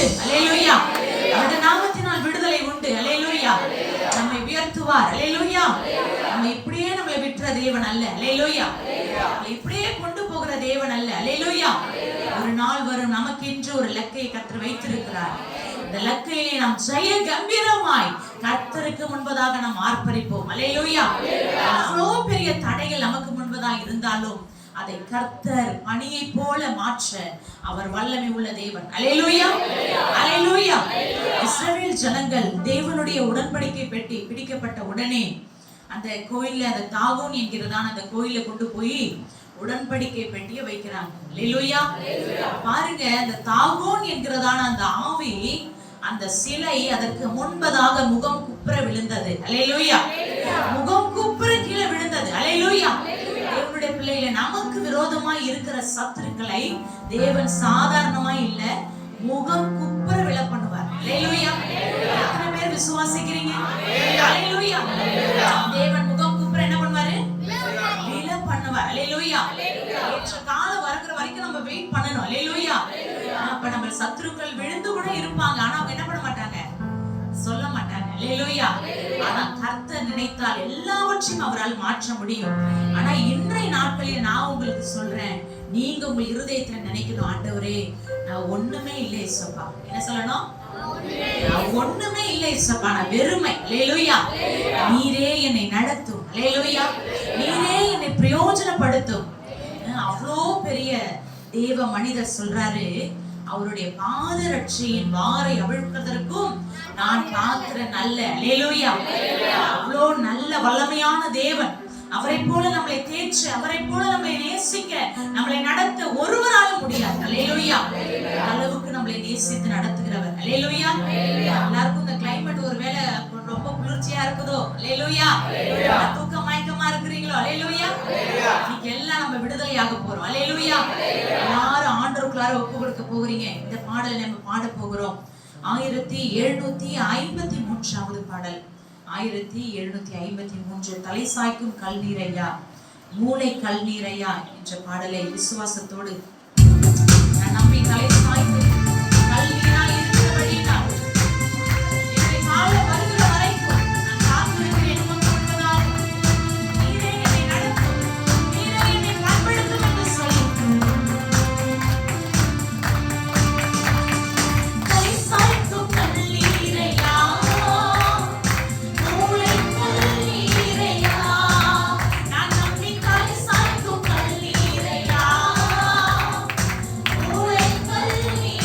உண்டு. அல்லேலூயா. அவருடைய நாமத்தினால் விடுதலை உண்டு. அல்லேலூயா. நம்மை உயர்த்துவார். அல்லேலூயா. நம்ம இப்படியே நம்மளை விட்டுற தேவன் அல்ல. அல்லேலூயா. இப்படியே கொண்டு போகிற தேவன் அல்ல. அல்லேலூயா. ஒரு நாள் வரும், நமக்கென்று ஒரு லக்கையை கர்த்தர் வைத்திருக்கிறார். இந்த லக்கையை நாம் ஜெய கம்பீரமாய் கர்த்தருக்கு முன்பதாக நாம் ஆர்ப்பரிப்போம். அல்லேலூயா. அவ்வளோ பெரிய தடைகள் நமக்கு முன்பதாக இருந்தாலும் அதை கர்த்தர் பணியை போல மாற்ற அவர் வல்லமை உள்ள தேவன். அல்லேலூயா. அல்லேலூயா. இஸ்ரவேல் ஜனங்கள் தேவனுடைய உடன்படிக்கை பெட்டி பிடிக்கப்பட்ட உடனே அந்த கோயில்ல, அந்த தாகோன் என்கிறதான அந்த கோயில கொண்டு போய் உடன்படிக்கை பெட்டியை வைக்கிறாங்க. அல்லேலூயா. பாருங்க, அந்த தாகோன் என்கிறதான அந்த ஆவி, அந்த சிலை அதற்கு முன்பதாக முகம் குப்புற விழுந்தது. அல்லேலூயா. முகம் குப்புற கீழே விழுந்தது. அல்லேலூயா. தேவனுடைய பிள்ளைகளை, நமக்கு விரோதமாய் இருக்கிற சத்துருக்களை தேவன் சாதாரணமாய் இல்ல, முகம் குப்புற விழ பண்ணுவார். அல்லேலூயா. எத்தனை பேர் விசுவாசிக்கிறீங்க? அல்லேலூயா. தேவன் முகம் குப்புற என்ன பண்ணுவாரு? விழ பண்ணுவார். அல்லேலூயா. ஏற்ற காலம் வருகிற வரைக்கும் நம்ம வெயிட் பண்ணணும். அல்லேலூயா. அப்ப நம்ம சத்துருக்கள் விழுந்து கூட இருப்பாங்க, ஆனா அவங்க என்ன பண்ண மாட்டாங்க, சொல்ல மாட்டாங்க. அல்லேலூயா. ஆனா கர்த்தர் நினைத்தால் எல்லாவற்றையும் அவரால் மாற்ற முடியும். ஆனா இன்றைய நாட்களில் நான் உங்களுக்கு சொல்றேன், நீங்க உங்க இருதயத்துல நினைக்கணும், ஆண்டவரே நான் ஒண்ணுமே இல்லை இயேசுப்பா. என்ன சொல்லணும்? நான் ஒண்ணுமே இல்லை இயேசுப்பா, நான் வெறுமை. அல்லேலூயா. நீரே என்னை நடத்தும். அல்லேலூயா. நீரே என்னை பிரயோஜனப்படுத்தும். அவ்வளோ பெரிய தேவ மனிதர் சொல்றாரு, அவருடைய பாதரட்சையின் வாரை அவிழ்ப்பதற்கும் நான் பாத்திரன் அல்ல. அல்லேலூயா. அவ்வளோ நல்ல வல்லமையான தேவன். அவரை போல நம்மளை தேற்ற, அவரை போல நம்மளை நேசிக்க, நம்மளை நடத்த ஒருவராலும் முடியாது. அல்லேலூயா. அளவுக்கு நம்மளை நேசித்து நடத்துகிறவர். அல்லேலூயா. எல்லாருக்கும் இந்த கிளைமேட் ஒருவேளை ரொம்ப குளிர்ச்சியா இருக்குதோ, அல்லேலூயா, தூக்க மயக்கமா இருக்கிறீங்களோ, அல்லேலூயா, இன்னைக்கு எல்லாம் நம்ம விடுதலையாக போறோம். அல்லேலூயா. எல்லாரும் ஆண்டவருக்குள்ளார ஒப்பு கொடுக்க போகிறீங்க. இந்த பாடலை நம்ம பாட போகிறோம். 1753வது பாடல். 1753 தலை சாய்க்கும் கல்நீரையா, மூளை கல்நீரையா என்ற பாடலை விசுவாசத்தோடு நான் நம்பி தலை சாய்க்கும் கல்நீரா இருக்கிறபடினா என்னை கால வருகிற வரைக்கும் நான் காத்திருக்கிறேன். என்பதால் நீரே என்னை நடத்தும், நீரே என்னை பண்படுத்தும் என்று சொல்லி தலை சாய்க்கும் கல்நீரையா, நான் நம்பி தலை சாய்க்கும் கல்நீரையா, மூளை கல்நீரையா.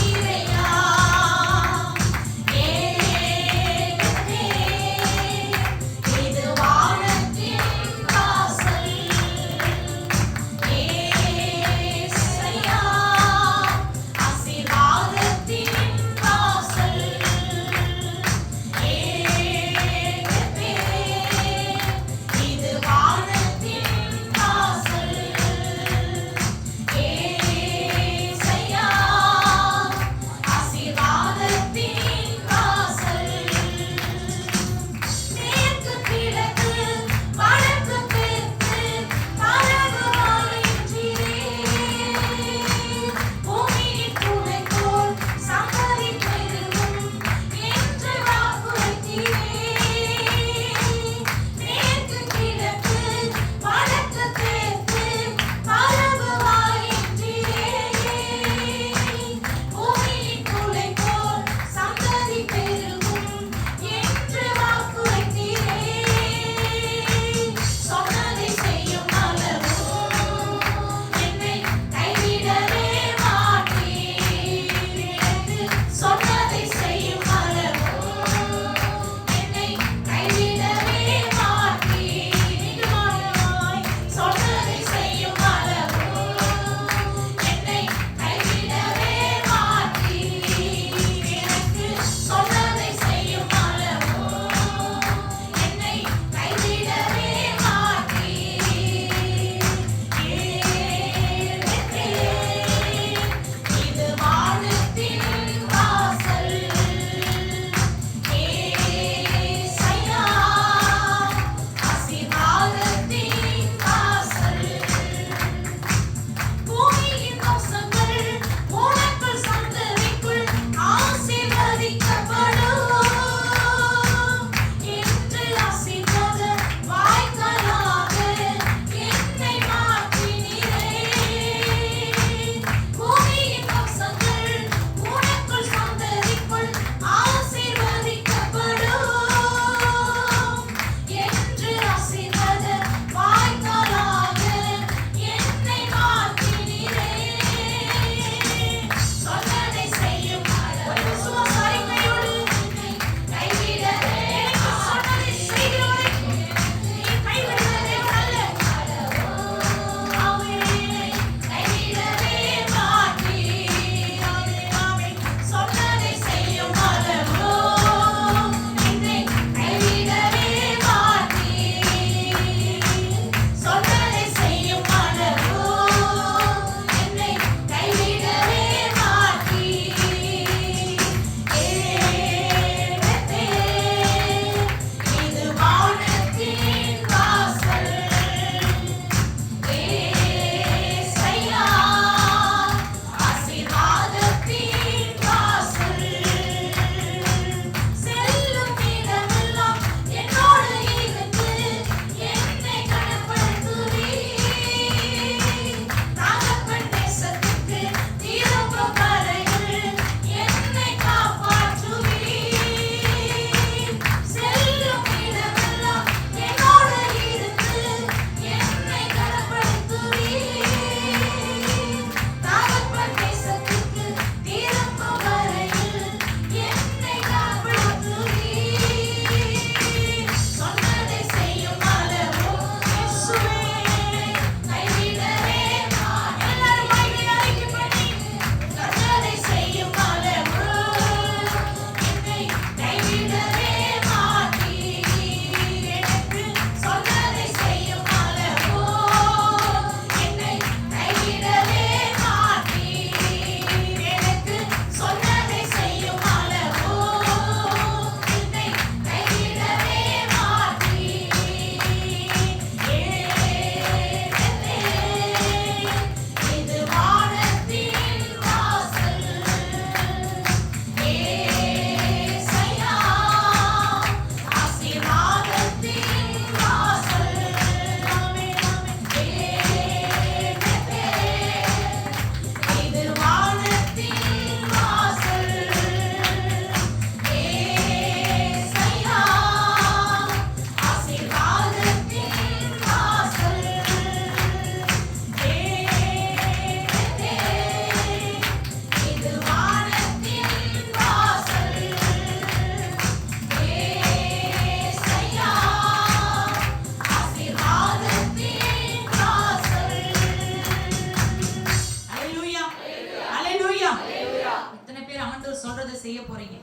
ஆண்டவர் சொல்றதை செய்ய போறீங்க.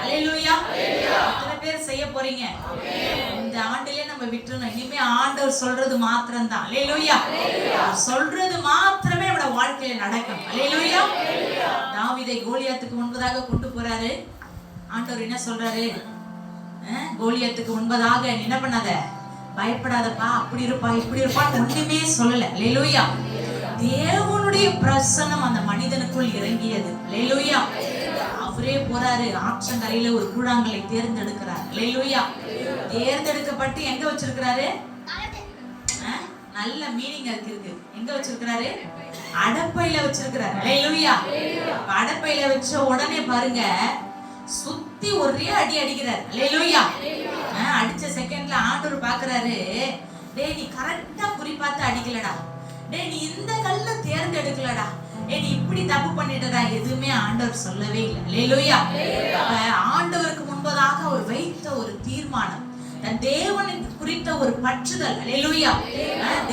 அல்லேலூயா. எத்தனை பேர் செய்ய போறீங்க? இந்த ஆண்டிலே நம்ம விட்டுறணும். இனிமே ஆண்டவர் சொல்றது மாத்திரம் தான். அல்லேலூயா. சொல்றது மாத்திரமே நம்மளோட வாழ்க்கையில நடக்கும். அல்லேலூயா. தாவீதை கோலியாத்துக்கு முன்பதாக கொண்டு போறாரு. ஆண்டவர் என்ன சொல்றாரு? கோலியாத்துக்கு முன்பதாக என்ன பண்ணாத, பயப்படாதப்பா, அப்படி இருப்பா இப்படி இருப்பா ஒண்ணுமே சொல்லல. அல்லேலூயா. தேவனுடைய பிரசன்னம் அந்த மனிதனுக்குள் இறங்கியது. அல்லேலூயா. அவரே போறாரு, ஆற்றங்கரையில ஒரு கூழாங்கலை தேர்ந்தெடுக்கிறார். அல்லேலூயா. தேர்ந்தெடுக்கப்பட்டு எங்க வச்சிருக்கிறாரு? நல்ல மீனிங் இருக்கு. எங்க வச்சிருக்கிறாரு? அடப்பையில வச்சிருக்கிறாரு. அல்லேலூயா. அடப்பையில வச்ச உடனே பாருங்க, சுத்தி ஒரே அடி அடிக்கிறார். அல்லேலூயா. அடிச்ச செகண்ட்ல ஆண்டவர் பாக்குறாரு, டேய் நீ கரெக்டா குறி பார்த்து அடிக்கலடா, டேய் நீ இந்த கல்ல தேர்ந்தெடுக்கலடா, நீ இப்படி தப்பு பண்ணிட்டதா, எதுவுமே ஆண்டவர் சொல்லவே இல்லை. அல்லேலூயா. ஆண்டவருக்கு முன்பதாக அவர் வைத்த ஒரு தீர்மானம், தன் தேவனை குறித்த ஒரு பற்றுதல். அல்லேலூயா.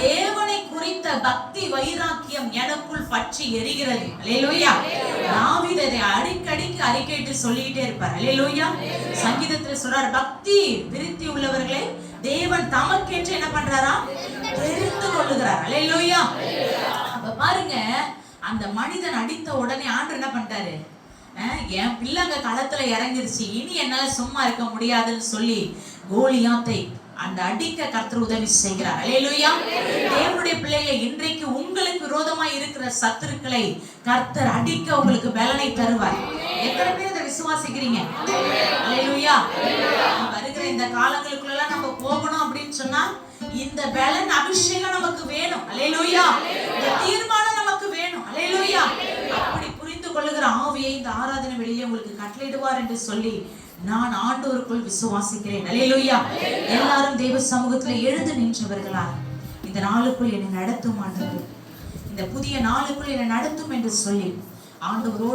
தேவனை குறித்த பக்தி வைராக்கியம் எனக்குள் பற்றி எரிகிறது. அல்லேலூயா. தாவீது அதை அடிக்கடிக்கு அறிக்கையிட்டு சொல்லிக்கிட்டே இருப்பார். அல்லேலூயா. சங்கீதத்துல சொல்றார், பக்தி விருத்தி உள்ளவர்களை தேவன் தமக்கேற்று என்ன பண்றாரா? தெரிந்து கொள்ளுகிறார். அல்லேலூயா. அப்ப பாருங்க, அந்த மனிதன் அடித்த உடனே ஆண்டவர் என்ன பண்ணிட்டாரு? என் பிள்ளைங்க களத்துல இறங்கிருச்சு, இனி என்னால சும்மா இருக்க முடியாதுன்னு சொல்லி கோலியாத்தை அந்த அடிக்க கர்த்தர் உதவி செய்கிறார். அல்லேலூயா. தேவனுடைய பிள்ளைகளை, இன்றைக்கு உங்களுக்கு விரோதமாய் இருக்கிற சத்துருக்களை கர்த்தர் அடிக்க உங்களுக்கு பலனை தருவார். எத்தனை பேர் இதை விசுவாசிக்கிறீங்க? அல்லேலூயா. வருகிற இந்த காலங்களுக்குள்ள நம்ம போகணும் அப்படின்னு சொன்னா இந்த பலன் அபிஷேகம் நமக்கு வேணும். அல்லேலூயா. இந்த தீர்மானம் நமக்கு வேணும். அல்லேலூயா. அப்படி புரிந்து கொள்ளுகிற ஆவியை இந்த ஆராதனை வெளியே உங்களுக்கு கட்டளையிடுவார் என்று சொல்லி நான் ஆண்டவருக்குள் விசுவாசிக்கிறேன். அல்லேலூயா. எல்லாரும் தேவ சமூகத்துல எழுந்து நின்றவர்களா, இந்த நாளுக்குள் என்னை நடத்தும் ஆண்டவர், இந்த புதிய நாளுக்குள் என்னை நடத்தும் என்று சொல்லி ஆண்டவரோடு